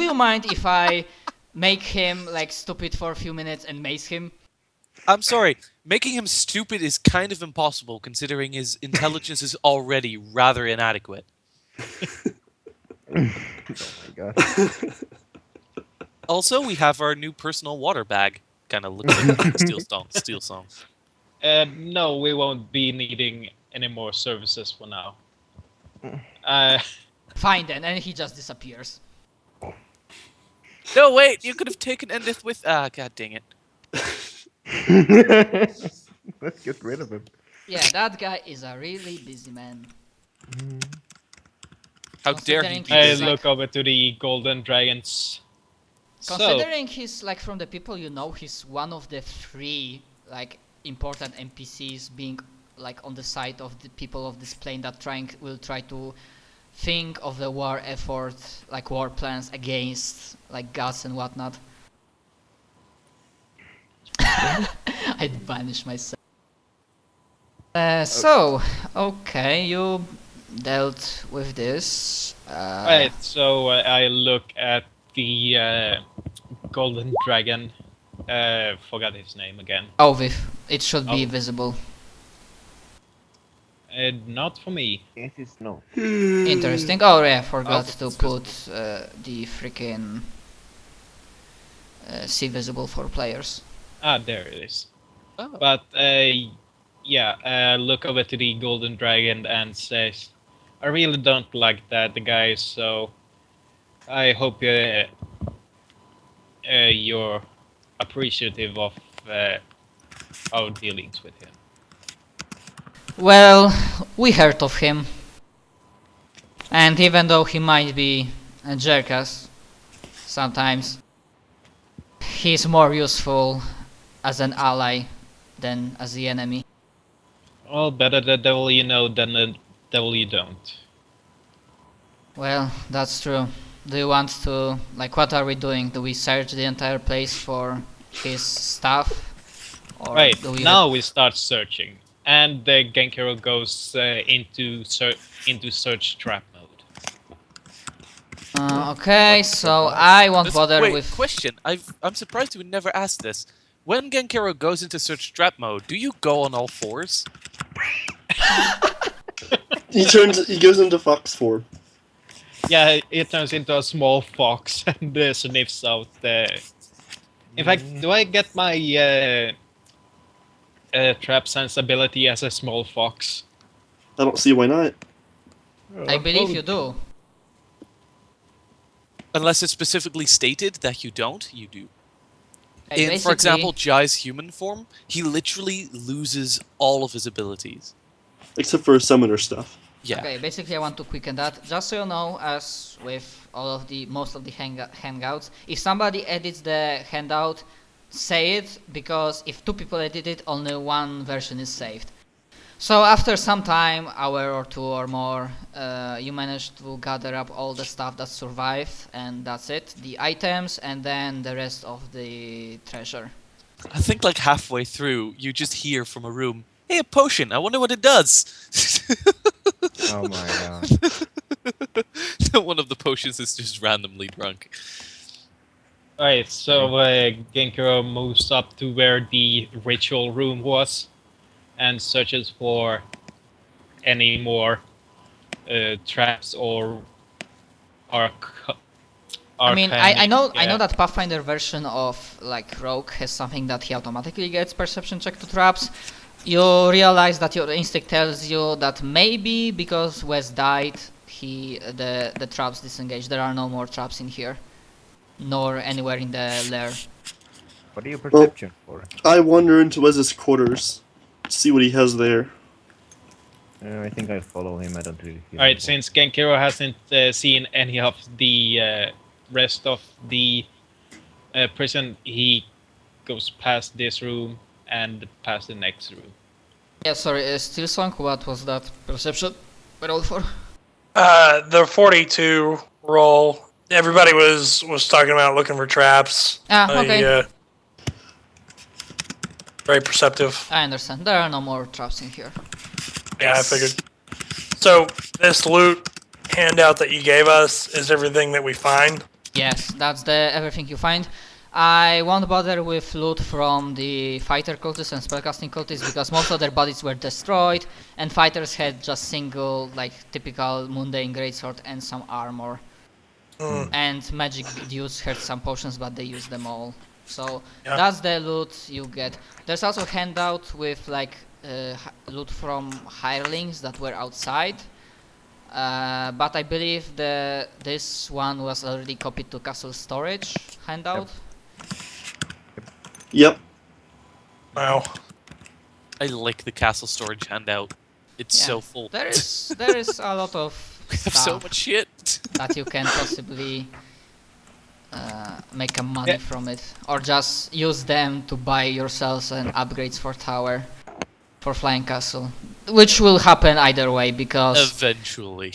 you mind if I make him like stupid for a few minutes and mace him? I'm sorry, making him stupid is kind of impossible considering his intelligence is already rather inadequate. Oh my god. Also, we have our new personal water bag. Kind of looks like Steel Song. No, we won't be needing any more services for now. Fine then, and he just disappears. No, wait, you could have taken Endith with... Ah, god dang it. Let's get rid of him. Yeah, that guy is a really busy man. How dare he Considering be I he's busy. look over to the golden dragons. Considering he's like from the people you know, he's one of the 3 like important NPCs being like on the side of the people of this plane that will try to think of the war effort, like war plans against like gods and whatnot. I'd banish myself. So, okay, you dealt with this. Right, so I look at the golden dragon. Forgot his name again. Oviv, it should be Oh. visible. Not for me. It is no. Interesting. Oh yeah, forgot to it's put the freaking see visible for players. Ah, there it is. Oh. But look over to the golden dragon and says, "I really don't like that guy, so I hope you're appreciative of our dealings with him." Well, we heard of him, and even though he might be a jackass sometimes, he's more useful as an ally than as the enemy. Well, better the devil you know than the devil you don't. Well, that's true. Do you want to, like, what are we doing? Do we search the entire place for his stuff? Or Right, do we now we start searching. And the Genkiro goes into search trap mode. okay, so I won't bother Wait, with... question. I'm surprised you never asked this. When Genkiro goes into search trap mode, do you go on all 4s? He goes into fox form. Yeah, it turns into a small fox and sniffs out the... In fact, do I get my trap sense ability as a small fox? I don't see why not. I believe you do. Unless it's specifically stated that you don't, you do. Okay, In, for example, Jai's human form, he literally loses all of his abilities. Except for summoner stuff. Yeah. Okay, basically I want to quicken that. Just so you know, as with most of the hangouts, if somebody edits the handout, say it, because if 2 people edit it, only 1 version is saved. So after some time, hour or 2 or more, you manage to gather up all the stuff that survived, and that's it. The items and then the rest of the treasure. I think like halfway through, you just hear from a room, "Hey, a potion, I wonder what it does." Oh my god. One of the potions is just randomly drunk. Alright, so Genkiro moves up to where the ritual room was and searches for any more traps or I mean, I know yeah. that Pathfinder version of like Rogue has something that he automatically gets perception check to traps. You realize that your instinct tells you that maybe because Wes died, the traps disengaged. There are no more traps in here, nor anywhere in the lair. What are you perception for? I wander into Wes's quarters, see what he has there. I think I follow him. I don't really feel Alright, like- since Genkiro hasn't seen any of the rest of the prison, he goes past this room and past the next room. Yeah, sorry, Steel Song, what was that perception roll for? The 42 roll. Everybody was talking about looking for traps. Okay. Very perceptive. I understand. There are no more traps in here. Yeah, I figured. So this loot handout that you gave us is everything that we find. Yes, that's the everything you find. I won't bother with loot from the fighter cultists and spellcasting cultists because most of their bodies were destroyed, and fighters had just single, like typical mundane greatsword and some armor. And magic dudes had some potions, but they used them all. So that's the loot you get. There's also handout with like loot from hirelings that were outside. But I believe this one was already copied to castle storage handout. Yep. Wow. I like the castle storage handout. It's so full. There is a lot of We have so stuff much shit. that you can possibly make a money from it, or just use them to buy yourselves an upgrades for tower, for flying castle, which will happen either way because Eventually.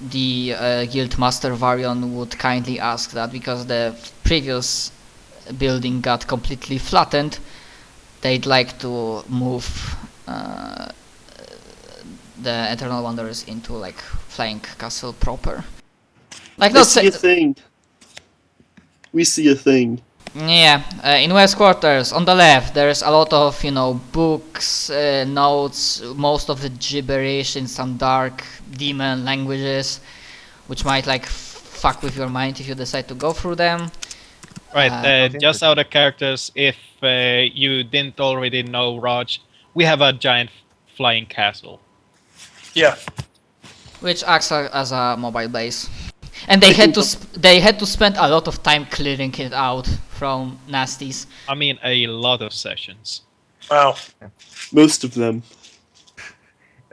the Guildmaster Varion would kindly ask that because the previous building got completely flattened. They'd like to move the Eternal Wanderers into like flying castle proper. Like I see a thing. We see a thing. Yeah, in West Quarters on the left there's a lot of books, notes, most of the gibberish in some dark demon languages, which might like fuck with your mind if you decide to go through them. Right, just out of characters, if you didn't already know, Raj, we have a giant flying castle. Yeah. Which acts as a mobile base, and they had to spend a lot of time clearing it out from nasties. I mean, a lot of sessions. Wow. Most of them.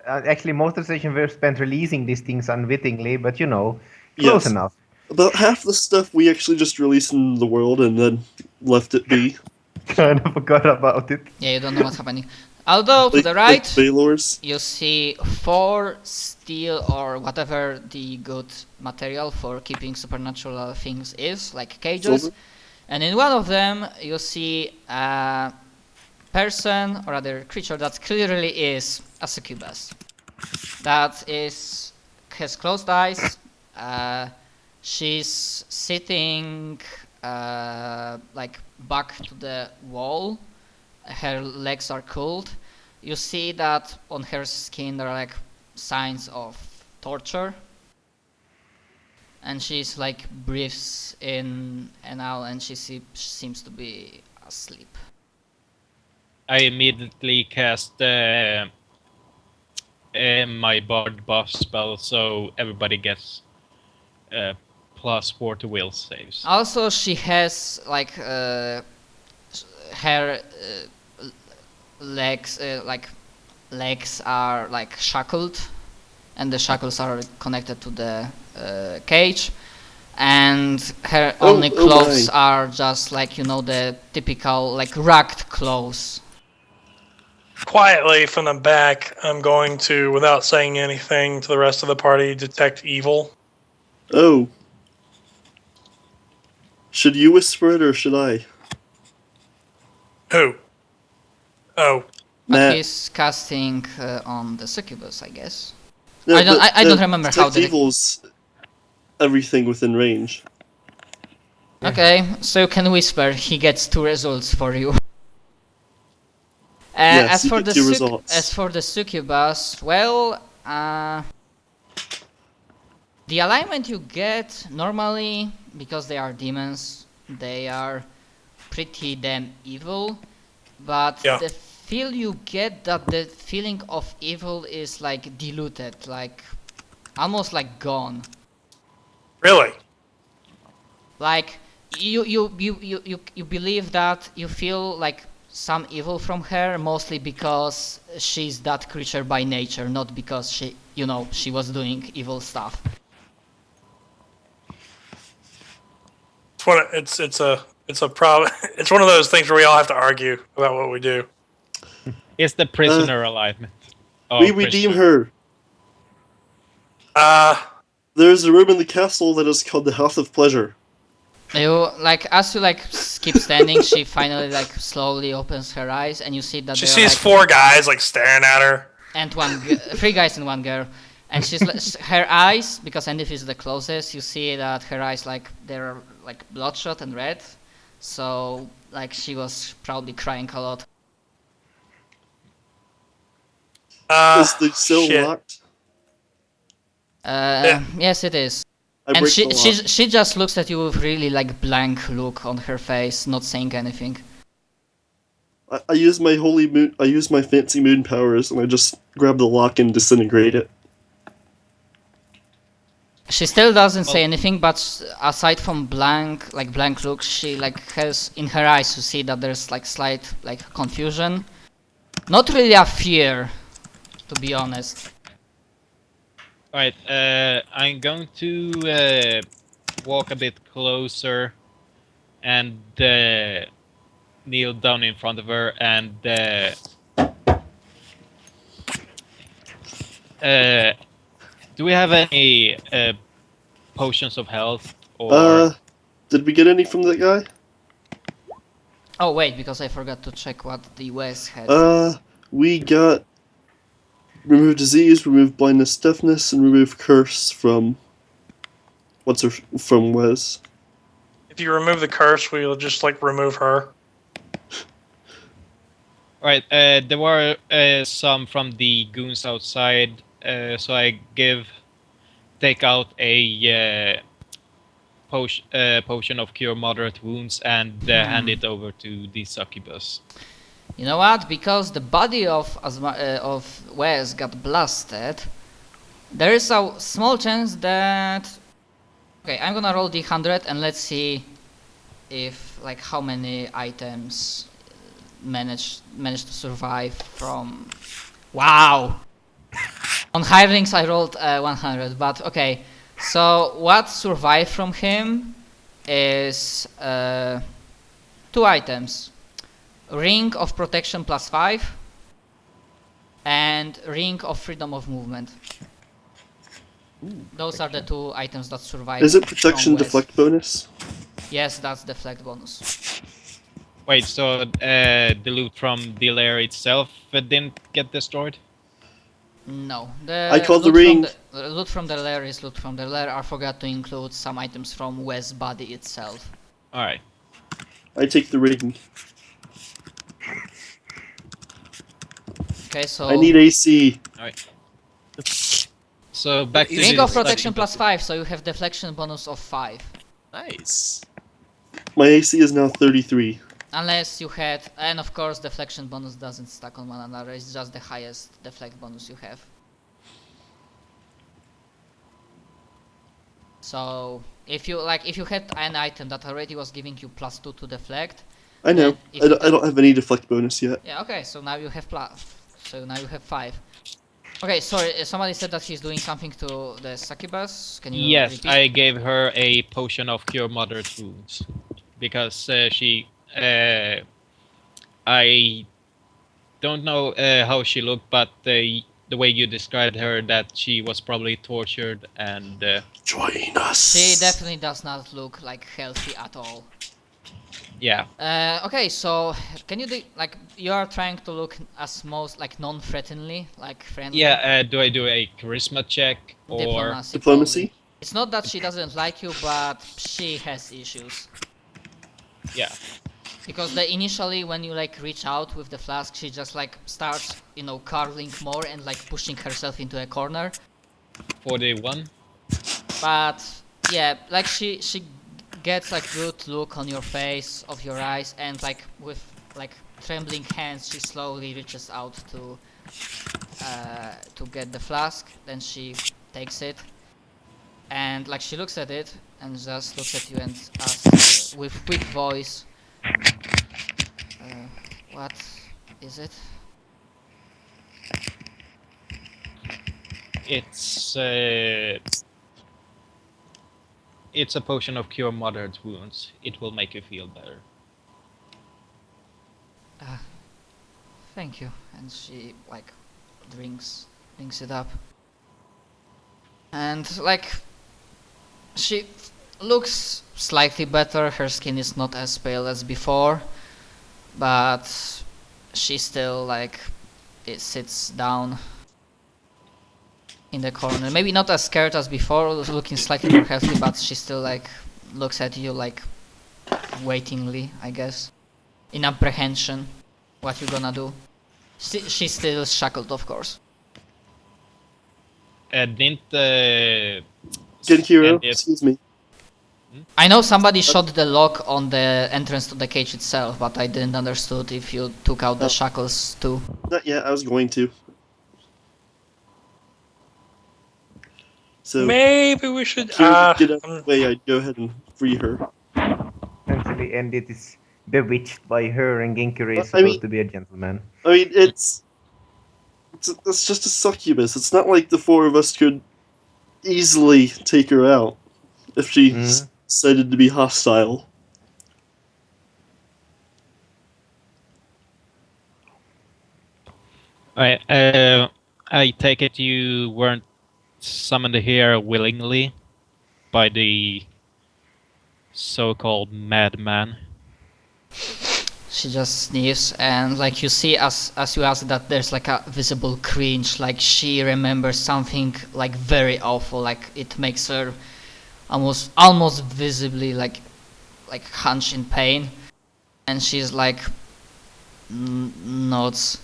Actually, most of the session were spent releasing these things unwittingly, but close enough. About half the stuff we actually just released in the world and then left it be. Kind of forgot about it. Yeah, you don't know what's happening. Although to the Like right, Baylor's. you see 4 steel or whatever the good material for keeping supernatural things is, like cages. Silver. And in one of them, you see a person, or rather creature, that clearly is a succubus. That has closed eyes. She's sitting like back to the wall. Her legs are cooled. You see that on her skin there are like signs of torture. And she's like breathes in and out, and she seems to be asleep. I immediately cast my Bard buff spell, so everybody gets +4 to will saves. Also, she has like her legs are like shackled, and the shackles are connected to the cage, and her only clothes are just like the typical like ragged clothes. Quietly from the back, I'm going to, without saying anything to the rest of the party, detect evil. Oh. Should you whisper it or should I? Who? Oh. Matt. He's casting on the succubus, I guess. No, I don't remember how detect evil's everything within range. Okay, so you can whisper. He gets 2 results for you. Yes, as you for get the 2 results. as for the succubus, well, the alignment you get normally, because they are demons, they are pretty damn evil. But the feel you get that the feeling of evil is like diluted, like almost like gone. Really? Like you believe that you feel like some evil from her, mostly because she's that creature by nature, not because she was doing evil stuff. It's a problem. It's one of those things where we all have to argue about what we do. It's the prisoner alignment. We redeem her. There's a room in the castle that is called the House of Pleasure. You as you keep standing, she finally slowly opens her eyes, and you see that she sees 4 guys staring at her, and 3 guys and 1 girl, And her eyes, because Enif is the closest, you see that her eyes like they're like bloodshot and red. So like she was probably crying a lot. Is the cell shit. locked? Yes, it is. I And break the lock. she just looks at you with really like blank look on her face, not saying anything. I use my holy moon. I use my fancy moon powers, and I just grab the lock and disintegrate it. She still doesn't say anything, but aside from blank look, she like has in her eyes you see that there's like slight like confusion. Not really a fear, to be honest. Alright, I'm going to walk a bit closer and kneel down in front of her and do we have any potions of health or Did we get any from that guy? Oh wait, because I forgot to check what the Wes had. We got remove disease, remove blindness, deafness, and remove curse from from Wes. If you remove the curse, we'll just like remove her. Alright, there were some from the goons outside, so I take out a potion of cure moderate wounds and hand it over to the succubus. You know what? Because the body of Wes got blasted, there is a small chance that. Okay, I'm gonna roll d100 and let's see if like how many items managed to survive from. Wow. On hirelings I rolled 100, but okay. So what survived from him is 2 items. Ring of Protection +5 and Ring of Freedom of Movement. Those are the 2 items that survived. Is it protection from Wes. deflect bonus? Yes, that's deflect bonus. Wait, so the loot from the lair itself didn't get destroyed? No. I called the ring. The loot from the lair is loot from the lair. I forgot to include some items from Wes' body itself. Alright. I take the ring. Okay, so I need AC. Alright. So back to Ring the of Protection study. +5, so you have deflection bonus of 5. Nice. My AC is now 33. Unless you had, and of course deflection bonus doesn't stack on one another, it's just the highest deflect bonus you have. So if you had an item that already was giving you +2 to deflect. I know. then if I don't have any deflect bonus yet. Yeah, okay, so now you have so now you have 5. Okay, sorry, somebody said that he's doing something to the succubus. Can you Yes, repeat? I gave her a potion of cure moderate wounds because she. I don't know how she looked, but the way you described her, that she was probably tortured and. Join us. She definitely does not look like healthy at all. Yeah. Okay, so can you do like you are trying to look as most like non-threateningly, like friendly? Yeah. Do I do a charisma check or? Diplomacy? probably. It's not that she doesn't like you, but she has issues. Yeah. Because initially when you like reach out with the flask, she just like starts, curling more and like pushing herself into a corner. 41. But yeah, like she gets like good look on your face, of your eyes, and like with like trembling hands, she slowly reaches out to get the flask. Then she takes it, and like she looks at it and just looks at you and asks with quick voice, "What is it?" It's a potion of cure moderate wounds. It will make you feel better. Thank you. And she like drinks it up. And like she looks slightly better. Her skin is not as pale as before, but she still like it sits down in the corner. Maybe not as scared as before, looking slightly more healthy, but she still like looks at you like waitingly, I guess, in apprehension. What you gonna do? She's still shackled, of course. Didn't Genkiro, Ended- excuse me. I know somebody shot the lock on the entrance to the cage itself, but I didn't understood if you took out the shackles too. Not yet, I was going to. So, Maybe we should. Kira could get out of the way, I'd go ahead and free her. Essentially, Endit is bewitched by her, and Genkiro is I mean- supposed to be a gentleman. I mean, it's just a succubus. It's not like the four of us could easily take her out if she decided to be hostile. Alright, I take it you weren't summoned here willingly by the so-called madman. She just sneezes, and like you see as you ask that, there's like a visible cringe, like she remembers something like very awful, like it makes her almost visibly like hunch in pain, and she's like nods.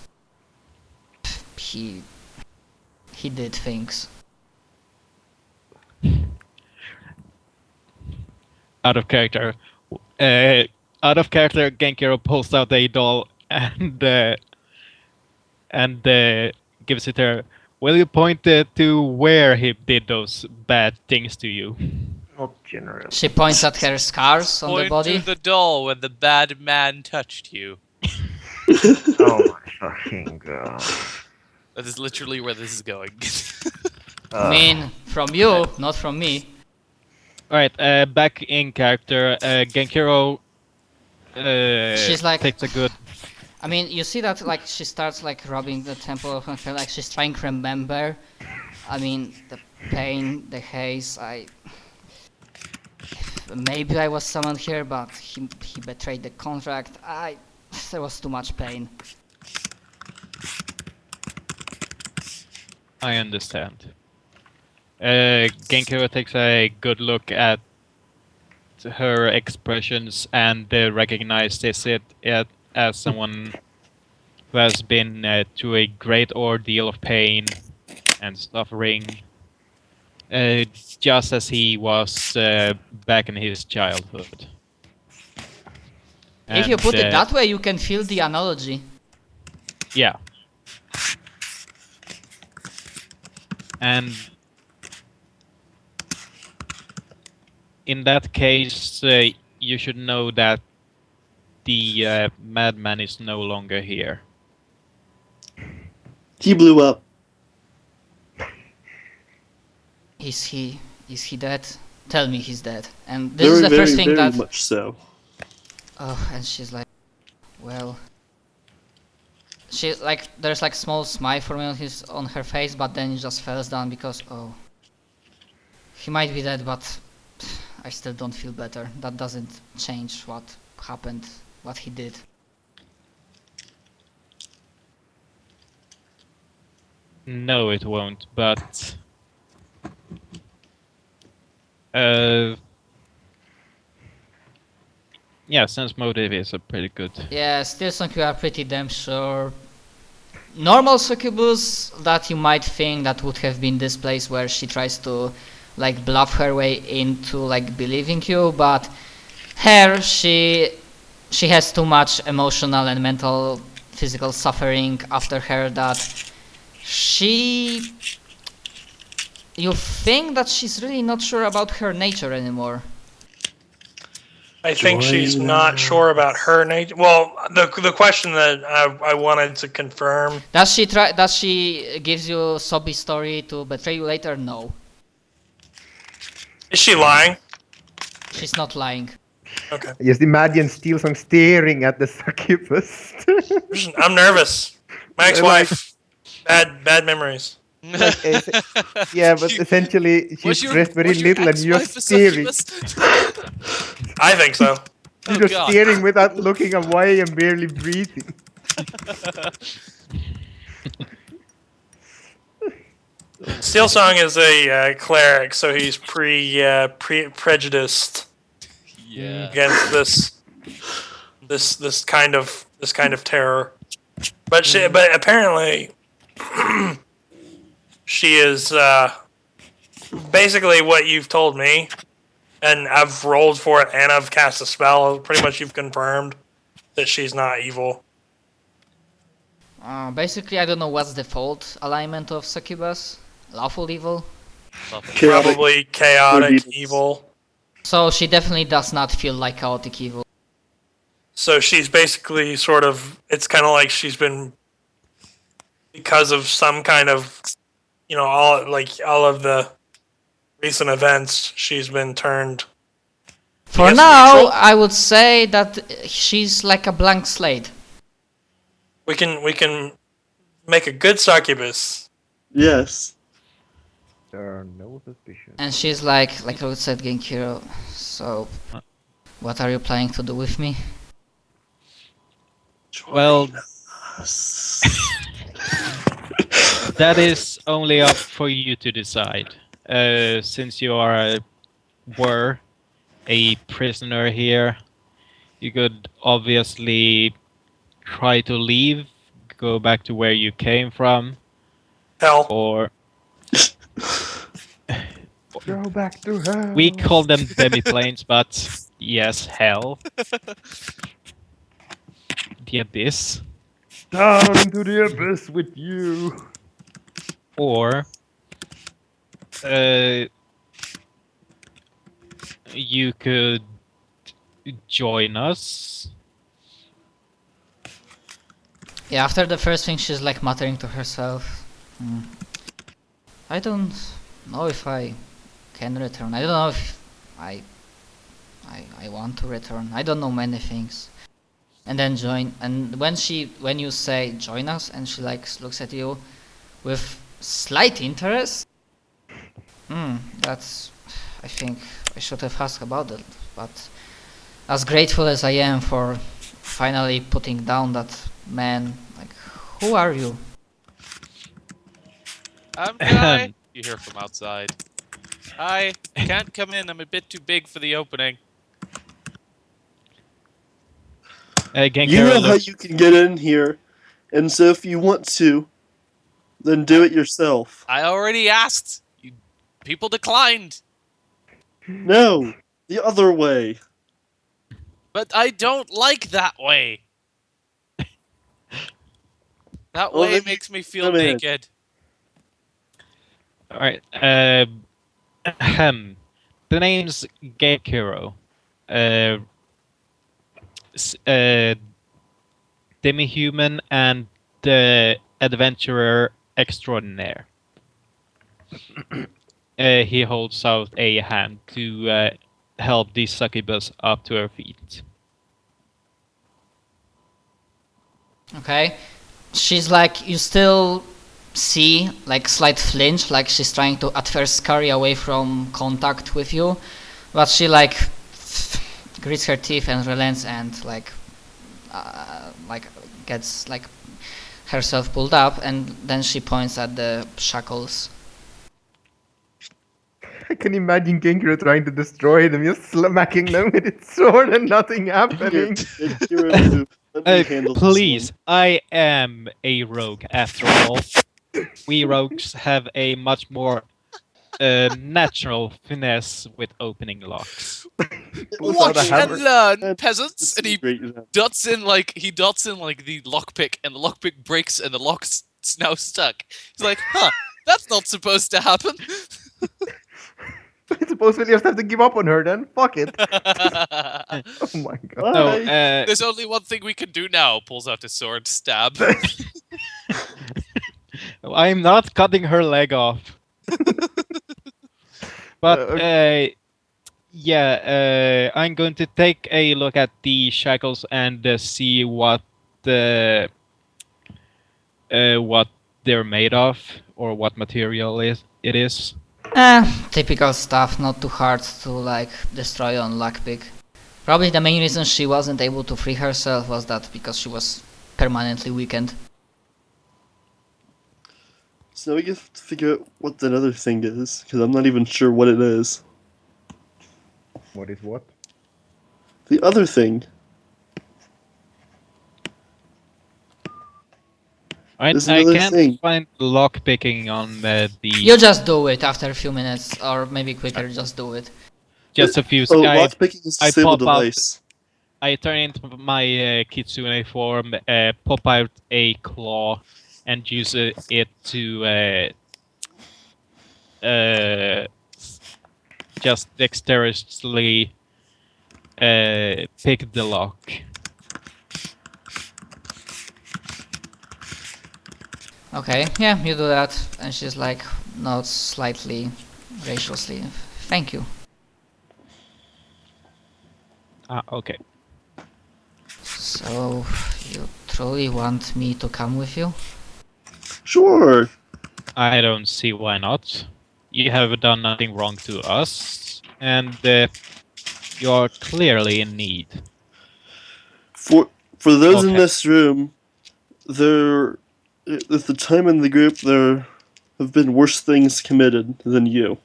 He did things. Out of character. Genkiro pulls out a doll and gives it her. Will you point to where he did those bad things to you? Not general. She points at her scars on the Point body. to the doll when the bad man touched you. Oh my fucking god. That is literally where this is going. I mean, from you, not from me. Alright, back in character, Genkiro She's like- takes a good... I mean, you see that like she starts like rubbing the temple of her, like she's trying to remember. I mean, the pain, the haze. Maybe I was summoned here, but he betrayed the contract. There was too much pain. I understand. Genkiro takes a good look at her expressions and recognizes it as someone who has been through a great ordeal of pain and suffering, just as he was back in his childhood. If you And, put it that way, you can feel the analogy. Yeah. And in that case, you should know that the madman is no longer here. He blew up. Is he dead? Tell me he's dead. And this is the first thing very that. much so. Oh, and she's like, well. She like there's like small smile for me on her face, but then it just falls down because he might be dead, but I still don't feel better. That doesn't change what happened, what he did. No, it won't, but... yeah, sense motive is a pretty good... Yeah, still some you are pretty damn sure. Normal succubus that you might think that would have been this place where she tries to like bluff her way into like believing you, but her she has too much emotional and mental physical suffering after her that you think that she's really not sure about her nature anymore. I think she's not sure about her nature. Well, the question that I wanted to confirm. Does she gives you soppy story to betray you later? No. Is she lying? She's not lying. Okay. Just imagine Steelson staring at the succubus. I'm nervous. My ex-wife. Bad memories. Yeah, but essentially she's dressed very little and you're staring. I think so. You're Oh, just God. staring without looking away and barely breathing. Steelsong is a cleric, so he's prejudiced Yeah. against this kind of terror. But but apparently, she is basically what you've told me, and I've rolled for it, and I've cast a spell. Pretty much, you've confirmed that she's not evil. Basically, I don't know what's the default alignment of succubus. Lawful evil. Probably chaotic Good evil. So she definitely does not feel like chaotic evil. So she's basically sort of. It's kind of like she's been, because of some kind of, all of the recent events, she's been turned. For guess now, neutral? I would say that she's like a blank slate. We can make a good succubus. Yes. There are no suspicions. And she's like I would say, Genkiro, so what are you planning to do with me? Well, Us. that is only up for you to decide. Since you were a prisoner here, you could obviously try to leave, go back to where you came from, Hell, or Go back to hell. we call them demiplanes, but yes, hell. The abyss. Down into the abyss with you. Or you could join us. Yeah, after the first thing, she's like muttering to herself. I don't know if I can return. I don't know if I want to return. I don't know many things. And then join. And when you say join us, and she like looks at you with slight interest. That's. I think I should have asked about that. But as grateful as I am for finally putting down that man, like, who are you? I'm Guy. You hear from outside. I can't come in. I'm a bit too big for the opening. You Genkiro know how looks- you can get in here, and so if you want to, then do it yourself. I already asked. People declined. No, the other way. But I don't like that way. That Well, way then makes me feel come in. naked. Alright. The name's Genkiro. Demi-human and adventurer extraordinaire. He holds out a hand to help the succubus up to her feet. Okay, she's like, you still see like slight flinch, like she's trying to at first scurry away from contact with you, but she like grits her teeth and relents and like gets like herself pulled up, and then she points at the shackles. I can imagine Genkiro trying to destroy them, just smacking them with its sword and nothing happening. Let me handle this Please, one. I am a rogue after all. We rogues have a much more natural finesse with opening locks. Pulls out a Watch hammer. and learn, This peasants. is And he great example. dots in like the lockpick, and the lockpick breaks, and the lock's now stuck. He's like, huh, that's not supposed to happen. I suppose we'll just have to give up on her then. Fuck it. Oh my god. No, Bye. There's only one thing we can do now. Pulls out his sword, stab. I'm not cutting her leg off. But I'm going to take a look at the shackles and see what they're made of, or what material it is. Typical stuff, not too hard to like destroy on lockpick. Probably the main reason she wasn't able to free herself was that because she was permanently weakened. So we have to figure out what that other thing is, because I'm not even sure what it is. What is what? The other thing. There's another can't thing. find lock picking on the You just do it after a few minutes, or maybe quicker, just do it. just a few. Oh, lockpicking is I disable pop out- device. I turn into my kitsune form, pop out a claw, and use it to just dexterously pick the lock. Okay, yeah, you do that, and she's like, nods slightly, graciously. Thank you. Ah, okay. So, you truly want me to come with you? Sure. I don't see why not. You have done nothing wrong to us, and you're clearly in need. For those in Okay. this room, there, at the time in the group, there have been worse things committed than you.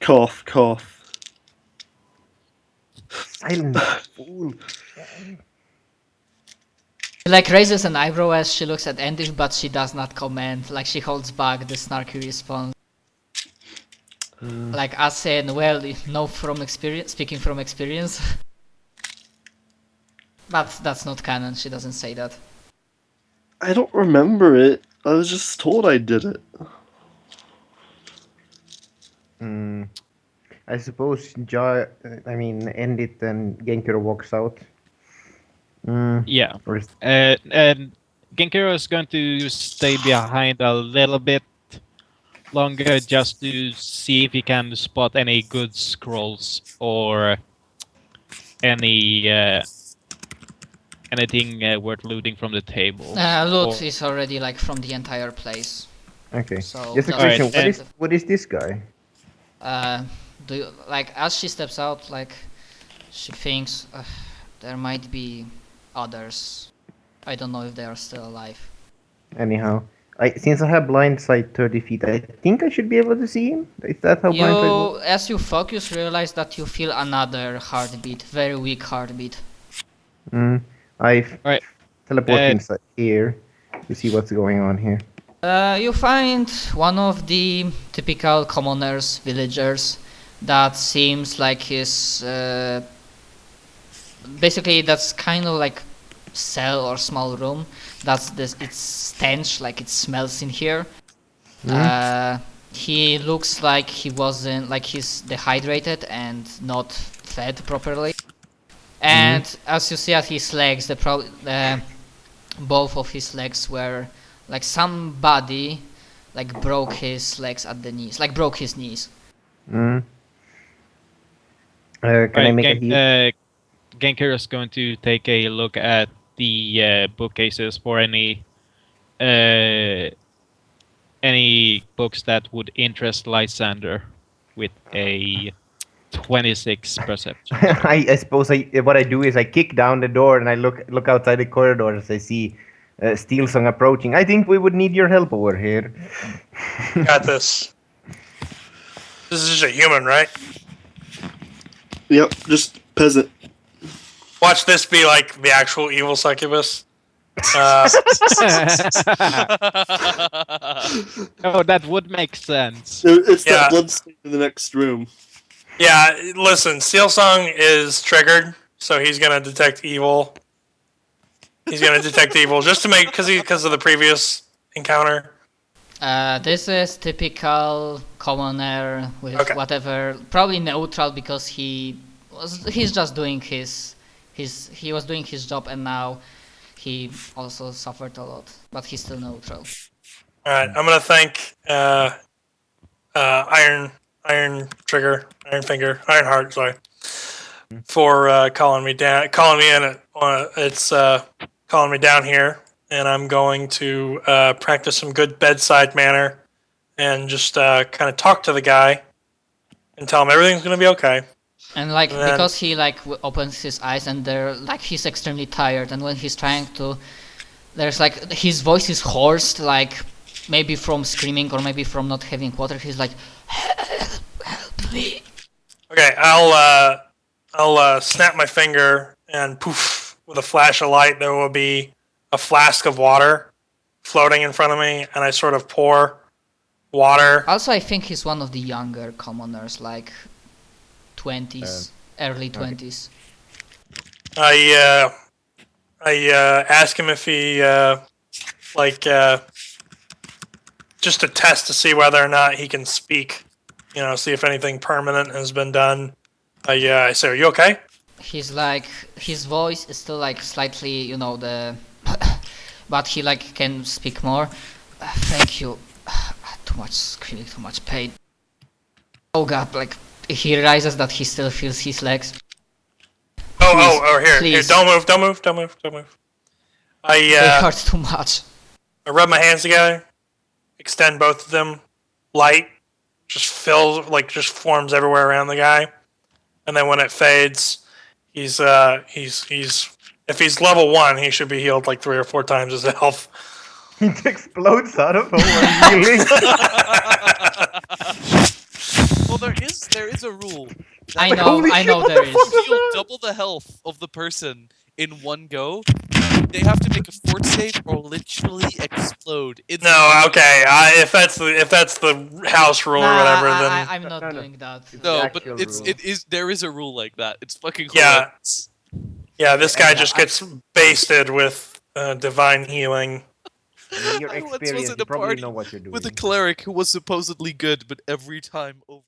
Cough, cough. Silence, fool. She like raises an eyebrow as she looks at Endish, but she does not comment. Like she holds back the snarky response. Like as in, well, you know from experience, speaking from experience. But that's not canon, she doesn't say that. I don't remember it. I was just told I did it. I suppose end it and Genkiro walks out. Yeah. Or is- And Genkiro is going to stay behind a little bit longer just to see if he can spot any good scrolls or any anything worth looting from the table. Loot Or- is already like from the entire place. Okay. So Just a just- question. Alright, What is this guy? Do you, like as she steps out, like she thinks there might be others. I don't know if they are still alive. Anyhow, since I have blind sight 30 feet, I think I should be able to see him. Is that how blind sight works? As you focus, realize that you feel another heartbeat, very weak heartbeat. I Alright. teleport inside here to see what's going on here. You find one of the typical commoners, villagers, that seems like his. Basically, that's kind of like cell or small room. That's this. It's stench, like it smells in here. He looks like he wasn't, like he's dehydrated and not fed properly. And as you see at his legs, both of his legs were like somebody like broke his legs at the knees, like broke his knees. Can I make a heal? Genkiro is going to take a look at the bookcases for any books that would interest Lysander with a 26 perception. I suppose what I do is I kick down the door and I look outside the corridor as I see Steelsong approaching. I think we would need your help over here. Got this. This is a human, right? Yep, just peasant. Watch this be like the actual evil succubus. Oh, that would make sense. It's Yeah. that bloodstain in the next room. Yeah, listen, Steelsong is triggered, so he's gonna detect evil. He's gonna detect evil just to make because of the previous encounter. This is typical commoner with Okay. whatever, probably neutral because he's just doing he was doing his job and now he also suffered a lot, but he's still neutral. All right, I'm gonna thank Iron Trigger, Iron Finger, Iron Heart, sorry, for calling me in. It's calling me down here, and I'm going to practice some good bedside manner and just kind of talk to the guy and tell him everything's gonna be okay. And like And then- because he like opens his eyes and they're like he's extremely tired, and when he's trying to there's like his voice is hoarse, like maybe from screaming or maybe from not having water. He's like, help me. Okay, I'll snap my finger and poof, with a flash of light, there will be a flask of water floating in front of me, and I sort of pour water. Also, I think he's one of the younger commoners, like 20s, early 20s. I ask him if he just to test to see whether or not he can speak. You know, see if anything permanent has been done. I say, "Are you okay?" He's like, his voice is still like slightly, you know, the, but he like can speak more. Thank you. Too much screaming, too much pain. Oh god, like he realizes that he still feels his legs. Here, please. don't move. They hurt too much. I rub my hands together, extend both of them, light just forms everywhere around the guy, and then when it fades, he's if he's level 1, he should be healed like 3 or 4 times his health. It explodes out of nowhere, healing. Well, there is a rule. I know there is. If you heal double the health of the person in one go, they have to make a fort save or literally explode. No, okay. If that's the house rule or whatever, then I'm not doing that. No, but Actual rule. there is a rule like that. It's fucking Yeah. hilarious. yeah, this guy just gets basted with divine healing. In your I once was experience, at you a probably party know what you're doing. with a cleric who was supposedly good, but every time over